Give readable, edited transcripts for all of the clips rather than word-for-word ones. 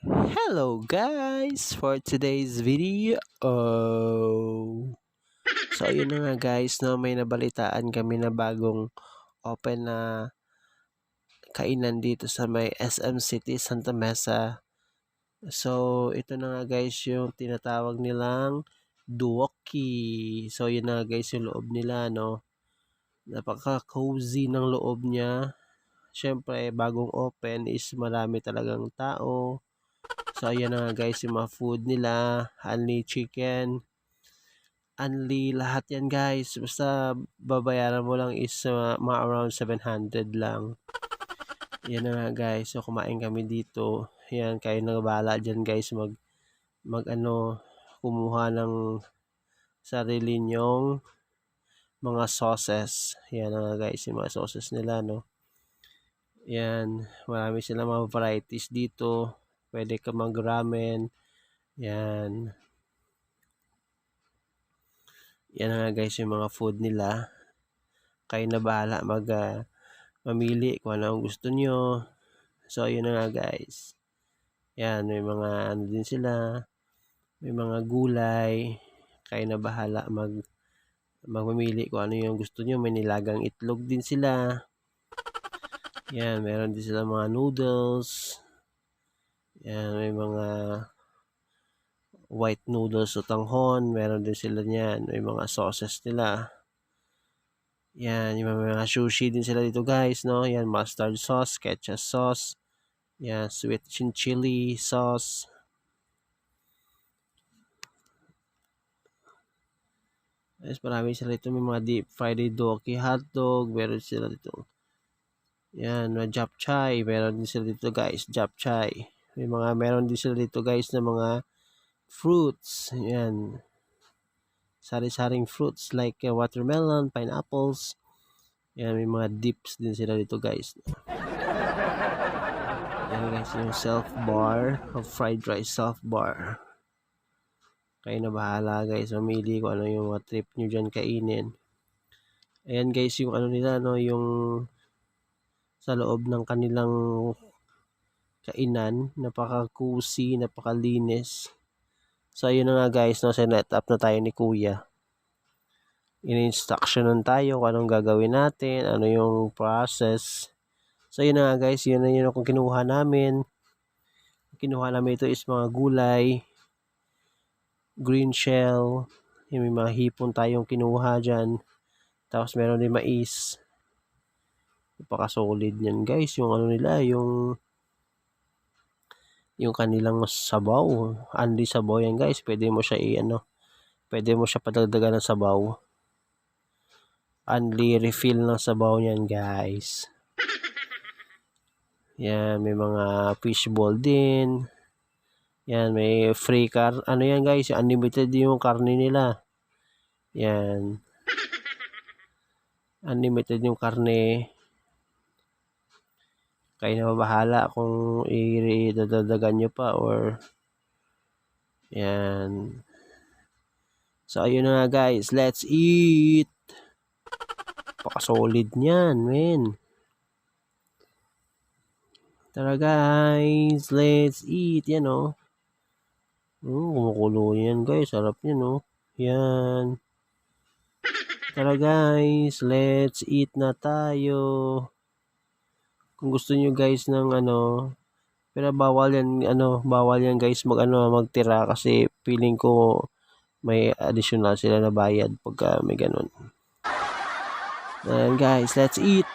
Hello guys for today's video. So yun na nga guys, no, may nabalitaan kami na bagong open na kainan dito sa may SM City Santa Mesa. So ito na nga guys yung tinatawag nilang Duoki. So yun na nga guys yung loob nila, no. Napaka-cozy ng loob niya. Syempre bagong open is marami talagang tao. So ayan na nga guys yung mga food nila, only chicken, only lahat yan guys. Basta babayaran mo lang is mga around 700 lang. Yan na nga guys, so kumain kami dito. Yan, kayo na bahala dyan guys mag ano, kumuha ng sarili nyong mga sauces. Yan na nga guys, yung mga sauces nila, no. Yan, marami silang mga varieties dito. Pwede ka mag-ramen. Yan. Yan na nga guys yung mga food nila. Kayo na bahala mamili kung ano ang gusto nyo. So yun na nga guys. Yan, may mga ano din sila. May mga gulay. Kayo na bahala magmamili kung ano yung gusto nyo. May nilagang itlog din sila. Yan, meron din sila mga noodles. Yan, may mga white noodles o tanghon. Meron din sila niyan. May mga sauces nila. Yan, yung mga sushi din sila dito guys, no? Yan, mustard sauce, ketchup sauce. Yan, sweet chili sauce. Yes, marami sila dito. May mga deep fried doki hotdog. Meron sila dito. Yan, mga japchae. Meron din sila dito guys, japchae. Meron din sila dito guys na mga fruits. Yan. Sari-saring fruits like watermelon, pineapples. Yan, may mga dips din sila dito guys. Yan guys, yung self bar of fried rice self bar. Kayo na bahala guys, mamili kung ano yung mga trip nyo dyan kainin. Ayan guys, yung ano nila, no, yung sa loob ng kanilang kainan, napaka-cozy, napakalinis. So ayun na nga guys, no, sinet up na tayo ni Kuya. In-instructionan tayo kung anong gagawin natin, ano yung process. So yun na nga guys, yun na yun kung kinuha namin. Kinuha namin ito is mga gulay, green shell, yung may mga hipon tayong kinuha dyan. Tapos meron din mais. Napaka-solid niyan guys, yung ano nila, yung kanilang sabaw. Only sabaw yan guys, pwede mo siya pwede mo siya padagdagan ng sabaw. Only refill ng sabaw niyan guys. Yan, may mga fishball din. Yan, may free ano yan guys, unlimited yung karne nila. Yan. Unlimited yung karne. Kayo na bahala kung idadagdagan nyo pa or yan. So ayun na nga guys, let's eat. Paka-solid niyan, men. Tara guys, let's eat. Yan oh. Kumukulo yan guys, sarap yan oh. Yan. Tara guys, let's eat na tayo. Kung gusto niyo guys ng pero bawal yan guys magtira kasi feeling ko may additional sila na bayad pagka may ganun. And guys, let's eat.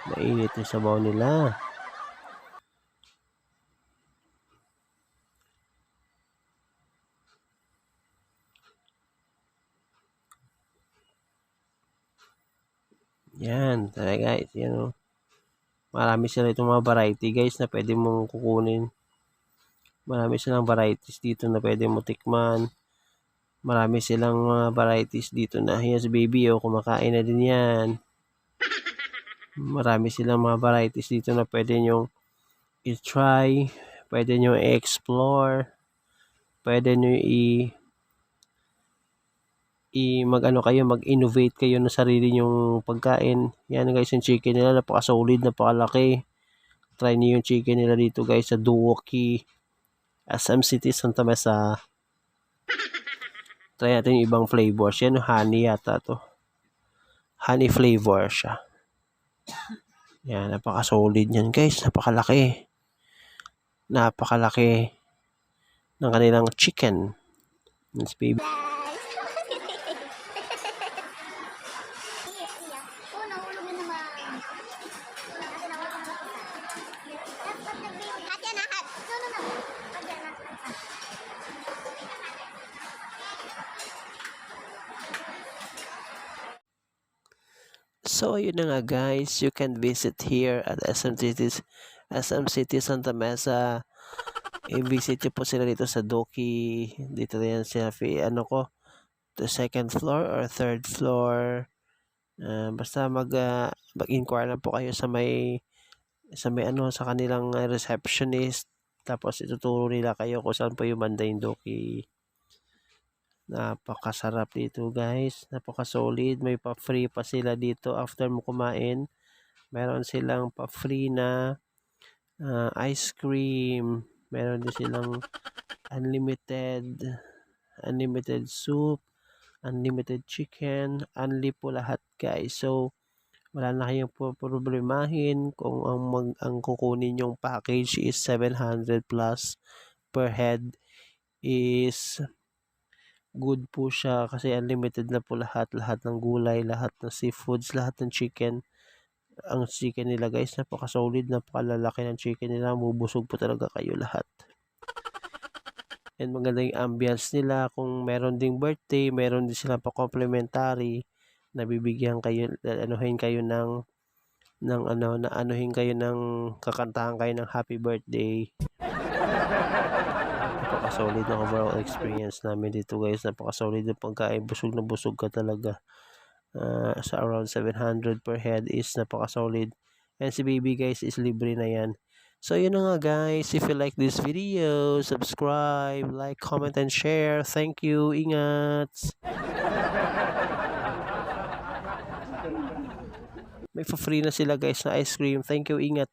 Mainit yung sabaw nila. Yan, tara guys, yan oh. Marami sila itong mga variety guys na pwede mong kukunin. Marami silang varieties dito na pwede mo tikman. Marami silang mga varieties dito na. Yan si baby oh, kumakain na din yan. Marami silang mga varieties dito na pwede nyong i-try. Pwede nyo i-explore. Pwede nyo mag-innovate kayo ng sarili nyong pagkain. Yan guys, yung chicken nila napaka-solid, napakalaki. try niyo yung chicken nila dito guys sa Duoki, SM City, Santa Mesa. Try natin yung ibang flavors. Yan, honey yata to. Honey flavor siya. Yan, napaka-solid yan guys. Napakalaki. Napakalaki ng kanilang chicken. Let's baby. So, yun na nga guys, you can visit here at SM City Santa Mesa. I-visit nyo po sila dito sa Doki. Dito na yan siya, the second floor or third floor. Basta mag-inquire lang po kayo sa may sa kanilang receptionist. Tapos ituturo nila kayo kung saan po yung banda yung Doki. Napakasarap dito guys, napaka-solid. May pa-free pa sila dito after mo kumain. Meron silang pa-free na ice cream. Meron din silang unlimited soup, unlimited chicken, unli po lahat guys. So wala na kayong problemahin kung ang kukunin yung package is 700 plus per head is good po siya kasi unlimited na po lahat ng gulay, lahat ng seafoods, lahat ng chicken. Ang chicken nila guys, napaka-solid, napakalalaki ng chicken nila, mubusog po talaga kayo lahat. And maganda yung ambience nila. Kung meron ding birthday, meron din sila pa complimentary, nabibigyan kayo, anuhin kayo ng kakantahan kayo ng happy birthday. Napaka-solid ng overall experience namin dito guys. Napaka-solid ng pagkain. Busog na busog ka talaga. Sa around 700 per head is napaka-solid. And si baby guys is libre na yan. So yun na nga guys. If you like this video, subscribe, like, comment, and share. Thank you. Ingat. May free na sila guys na ice cream. Thank you. Ingat.